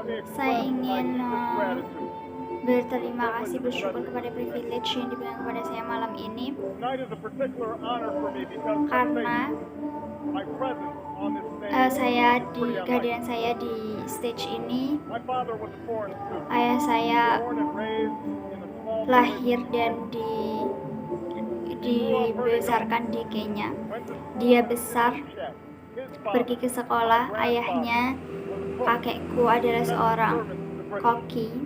Saya ingin berterima kasih, bersyukur kepada privilege yang diberikan kepada saya malam ini, karena kehadiran saya di stage ini. Ayah saya lahir dan dibesarkan di Kenya. Dia besar, pergi ke sekolah. Ayahnya, kakekku adalah seorang koki,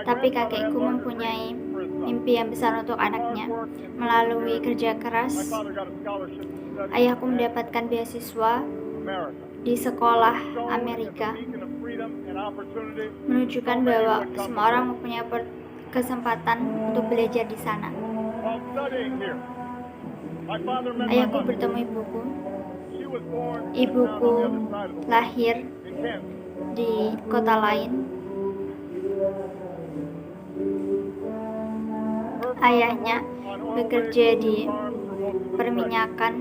tapi kakekku mempunyai mimpi yang besar untuk anaknya. Melalui kerja keras, ayahku mendapatkan beasiswa di sekolah Amerika, menunjukkan bahwa semua orang mempunyai kesempatan untuk belajar di sana. Ayahku bertemu ibuku. Ibuku lahir di kota lain. Ayahnya bekerja di perminyakan.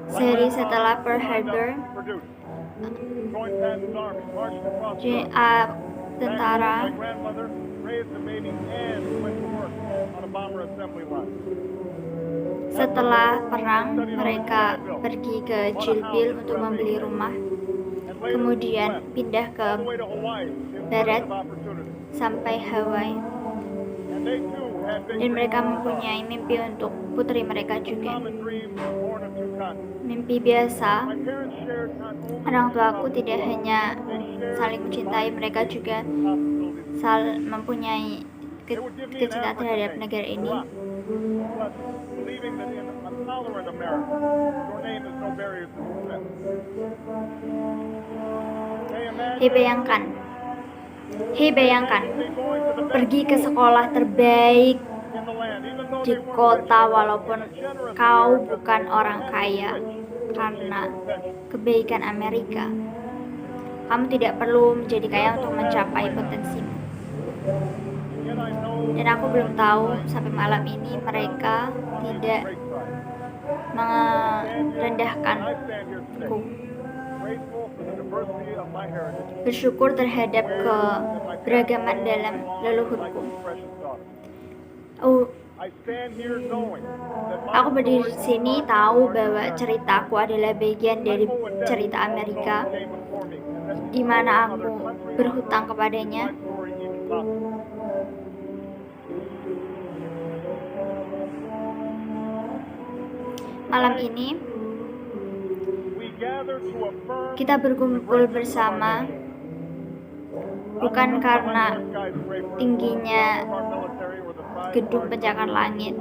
Sehari setelah Pearl Harbor, tentara setelah perang mereka pergi ke Chilville untuk membeli rumah, kemudian pindah ke barat sampai Hawaii, dan mereka mempunyai mimpi untuk putri mereka juga. Mimpi biasa. Orang tuaku tidak hanya saling mencintai, mereka juga mempunyai kecintaan terhadap negara ini. Hei bayangkan, pergi ke sekolah terbaik di kota walaupun kau bukan orang kaya, karena kebaikan Amerika. Kamu tidak perlu menjadi kaya untuk mencapai potensimu. Dan aku belum tahu sampai malam ini mereka tidak merendahkanku. Bersyukur terhadap keberagaman dalam leluhurku. Aku berdiri di sini tahu bahwa ceritaku adalah bagian dari cerita Amerika, di mana aku berhutang kepadanya. Malam ini kita berkumpul bersama bukan karena tingginya gedung pencakar langit,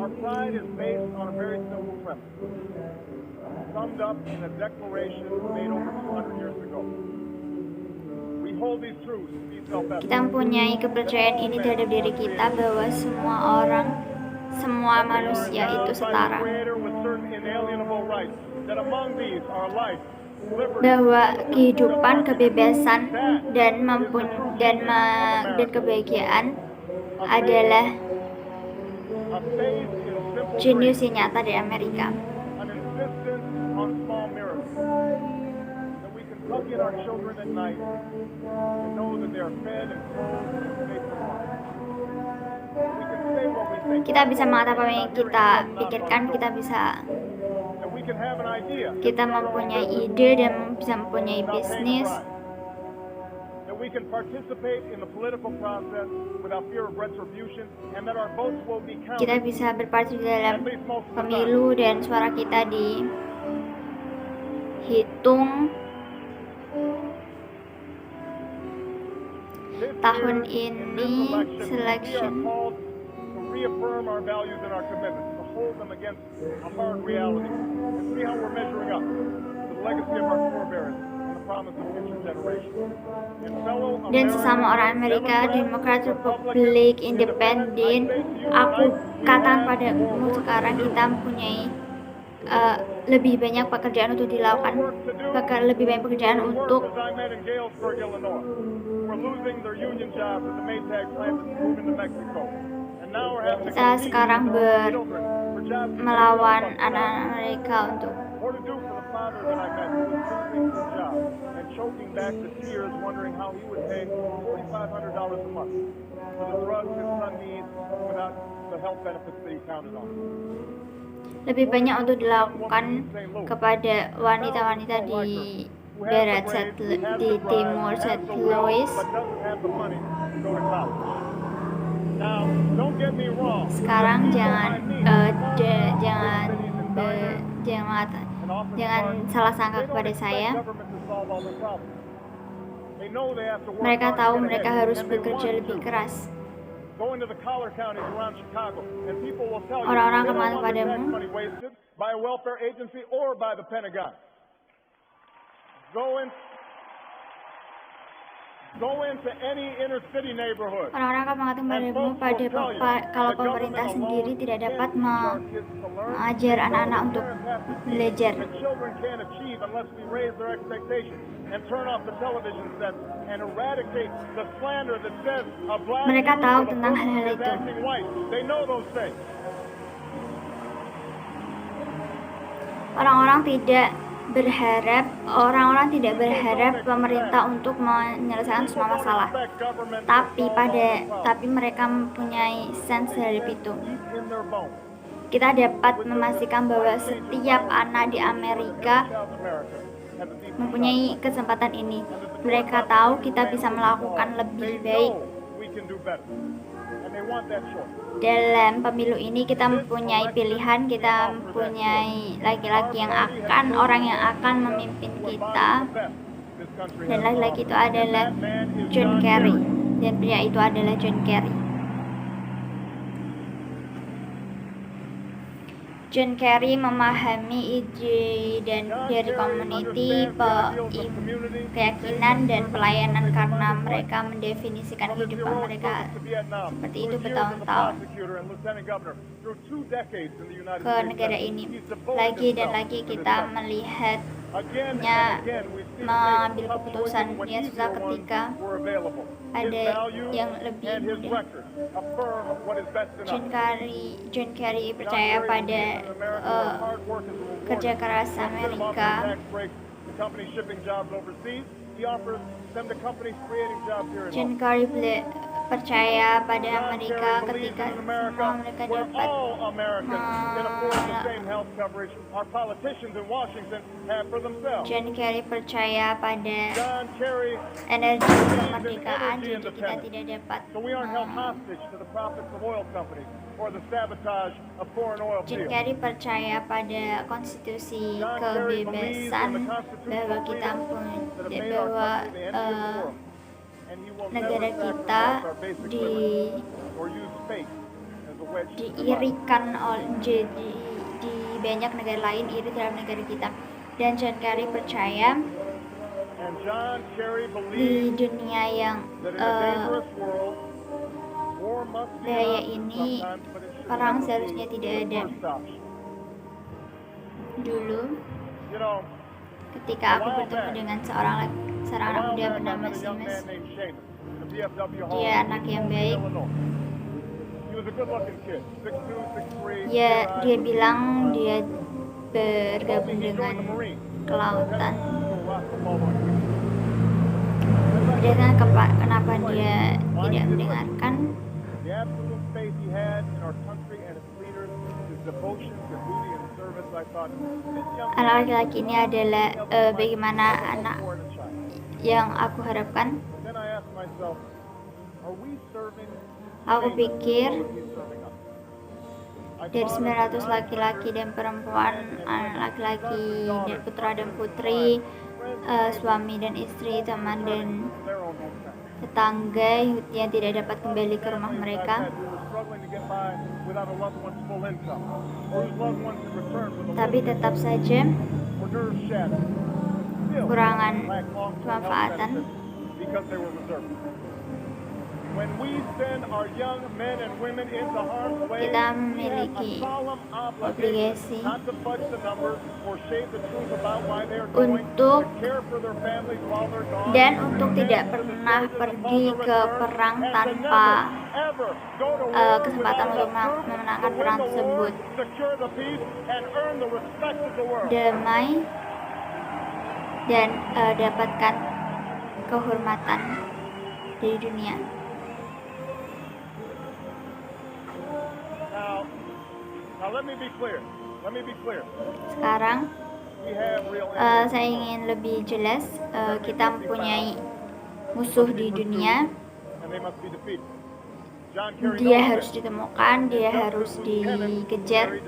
kita mempunyai kepercayaan ini terhadap diri kita bahwa semua manusia itu setara, bahwa kehidupan, kebebasan, dan kebahagiaan adalah jenius yang nyata di Amerika. Kita bisa mengatakan apa yang kita pikirkan, kita mempunyai ide dan bisa mempunyai bisnis. Kita bisa berpartisipasi dalam pemilu dan suara kita dihitung. Tahun ini selection reaffirm our values and our commitments, to hold them against a hard reality, and see how we're measuring up to the legacy of our forebears and the promise of future generations. Dan sesama orang Amerika, Demokrat, Republik, Independen, aku katakan padamu sekarang kita mempunyai lebih banyak pekerjaan untuk dilakukan, lebih banyak pekerjaan untuk kita sekarang melawan anak-anak mereka untuk father that I met who was losing his job and choking back the tears, wondering how he would pay $4,500 a month for the drugs his son needs without the health benefits that he counted on. Lebih banyak untuk dilakukan kepada wanita-wanita di barat di timur St. Louis. Sekarang jangan salah sangka kepada saya. Mereka tahu mereka harus bekerja lebih keras. Orang-orang akan mengatakan padamu, orang-orang akan mengatakan padamu kalau pemerintah sendiri tidak dapat mengajar anak-anak untuk belajar. Mereka tahu tentang hal-hal itu. Orang-orang tidak berharap pemerintah untuk menyelesaikan semua masalah, tapi mereka mempunyai sense terhadap itu. Kita dapat memastikan bahwa setiap anak di Amerika mempunyai kesempatan ini. Mereka tahu kita bisa melakukan lebih baik. Dalam pemilu ini kita mempunyai pilihan, kita mempunyai orang yang akan memimpin kita, dan laki-laki itu adalah John Kerry, dan pria itu adalah John Kerry. John Kerry memahami ide dari komuniti, keyakinan dan pelayanan karena mereka mendefinisikan kehidupan mereka seperti itu bertahun-tahun ke negara ini. Lagi dan lagi kita melihatnya mengambil keputusan yang susah ketika ada yang lebih mudah. John Kerry percaya pada kerja keras Amerika. John Kerry percaya pada Amerika ketika semua mereka dapat John Kerry percaya pada energi kemerdekaan, jadi kita tidak dapat John Kerry percaya pada konstitusi kebebasan, bahwa kita negara kita diirikan di banyak negara lain iri dalam negara kita. Dan John Kerry percaya di dunia yang bahaya ini perang seharusnya tidak ada. Dulu ketika aku bertemu dengan seorang anak muda bernama Seamus, dia anak yang baik. Dia bilang dia bergabung dengan kelautan. Dan kenapa dia tidak mendengarkan? Anak laki-laki ini adalah bagaimana anak yang aku harapkan. Aku pikir dari 900 laki-laki dan perempuan, anak laki-laki dan putra dan putri, suami dan istri, teman dan tetangga yang tidak dapat kembali ke rumah mereka, tapi tetap saja kekurangan kemanfaatan. Kita memiliki obligasi untuk tidak pernah pergi ke perang tanpa kesempatan untuk memenangkan perang tersebut. Damai dan dapatkan kehormatan dari dunia. Now let me be clear. Sekarang We have real enemies. saya ingin lebih jelas, kita mempunyai musuh di dunia. And they must be defeated. John Kerry Dia knows harus that. ditemukan, dia harus dikejar.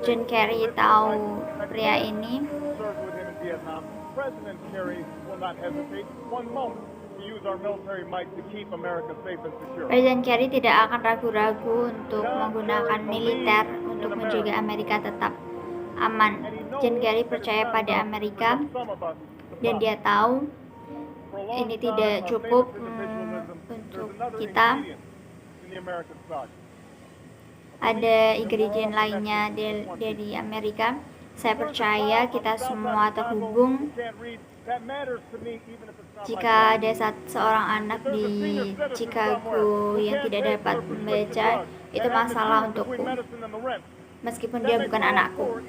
John Kerry tahu pria ini. Served with him in Vietnam. President Kerry will not hesitate one moment to use our military might to keep America safe and secure. Presiden Kerry tidak akan ragu-ragu untuk menggunakan militer untuk menjaga Amerika tetap aman. John Kerry percaya pada Amerika dan dia tahu ini tidak cukup untuk kita. Ada ingredient lainnya dari Amerika. Saya percaya kita semua terhubung. Jika ada seorang anak di Chicago yang tidak dapat membaca, itu masalah untukku, meskipun dia bukan anakku.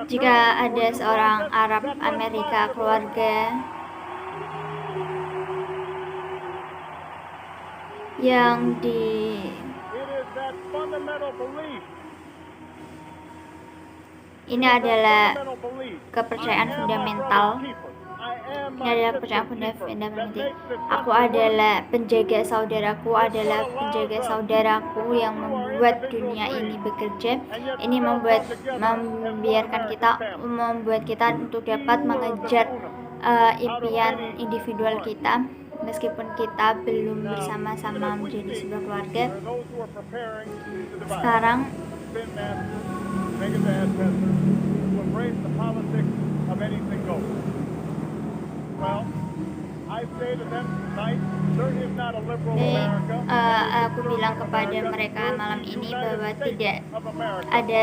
Jika ada seorang Arab Amerika, keluarga yang ini adalah kepercayaan fundamental. Ini adalah kepercayaan fundamental. Aku adalah penjaga saudaraku, adalah penjaga saudaraku yang membuat dunia ini bekerja. Ini membuat kita untuk dapat mengejar impian individual kita, meskipun kita belum bersama-sama menjadi sebuah keluarga. Sekarang aku bilang kepada mereka malam ini bahwa tidak ada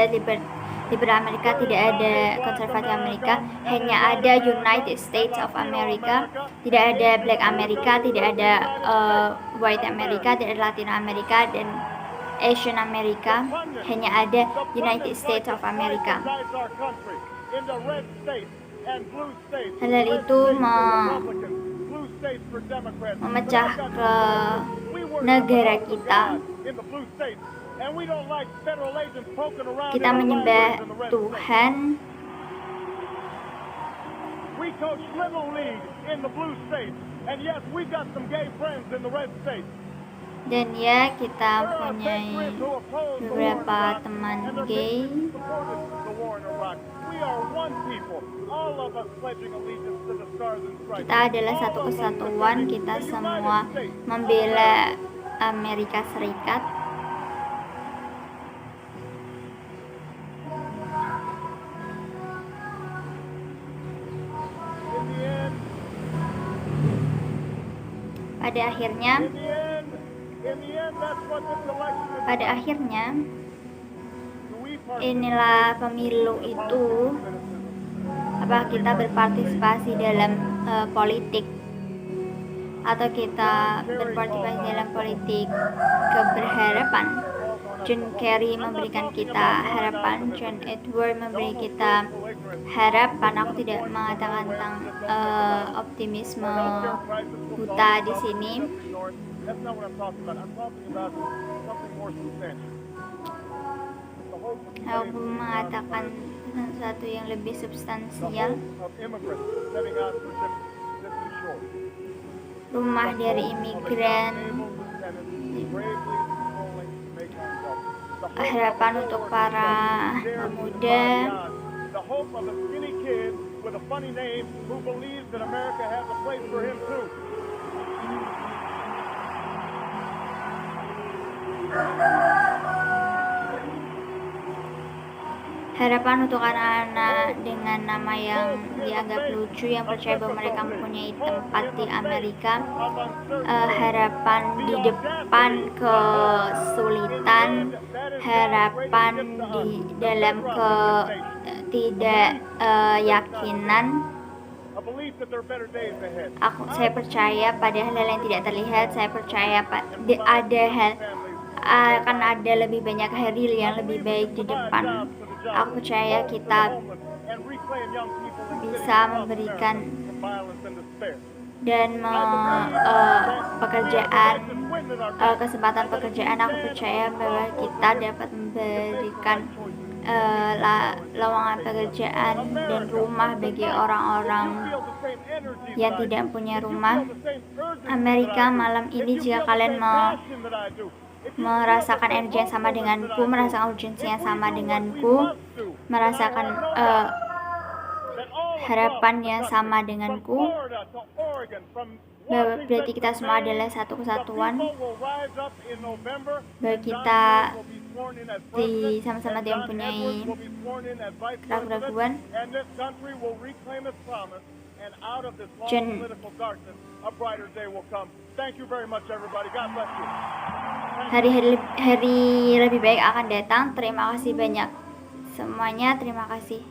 liberal Amerika, tidak ada konservatif Amerika, hanya ada United States of America. Tidak ada Black America, tidak ada White America, tidak ada Latino America dan Asian America. Hanya ada United States of America. Hal itu memecah ke negara kita. Kita menyembah Tuhan. Dan ya, kita mempunyai beberapa teman gay. Kita adalah satu kesatuan, kita semua membela Amerika Serikat. Pada akhirnya inilah pemilu itu. Apakah kita berpartisipasi dalam politik atau kita berpartisipasi dalam politik keberharapan? John Kerry memberikan kita harapan, John Edward memberi kita harapan. Aku tidak mengatakan tentang optimisme buta di sini. Aku mengatakan sesuatu yang lebih substansial. Rumah dari imigran, harapan untuk para pemuda. Harapan untuk anak-anak dengan nama yang dianggap lucu, yang percaya bahwa mereka mempunyai tempat di Amerika. Harapan di depan kesulitan, harapan di dalam ketidakyakinan. Saya percaya pada hal-hal yang tidak terlihat. Saya percaya akan ada lebih banyak hari yang lebih baik di depan. Aku percaya kita bisa memberikan dan kesempatan pekerjaan. Aku percaya bahwa kita dapat memberikan lowongan pekerjaan dan rumah bagi orang-orang yang tidak punya rumah. Amerika malam ini, jika kalian merasakan energi yang sama denganku, merasakan urgensi yang sama denganku, merasakan harapan yang sama denganku, bahwa berarti kita semua adalah satu kesatuan, bahwa kita sama-sama tidak mempunyai keraguan. Hari lebih baik akan datang. Terima kasih banyak semuanya. Terima kasih.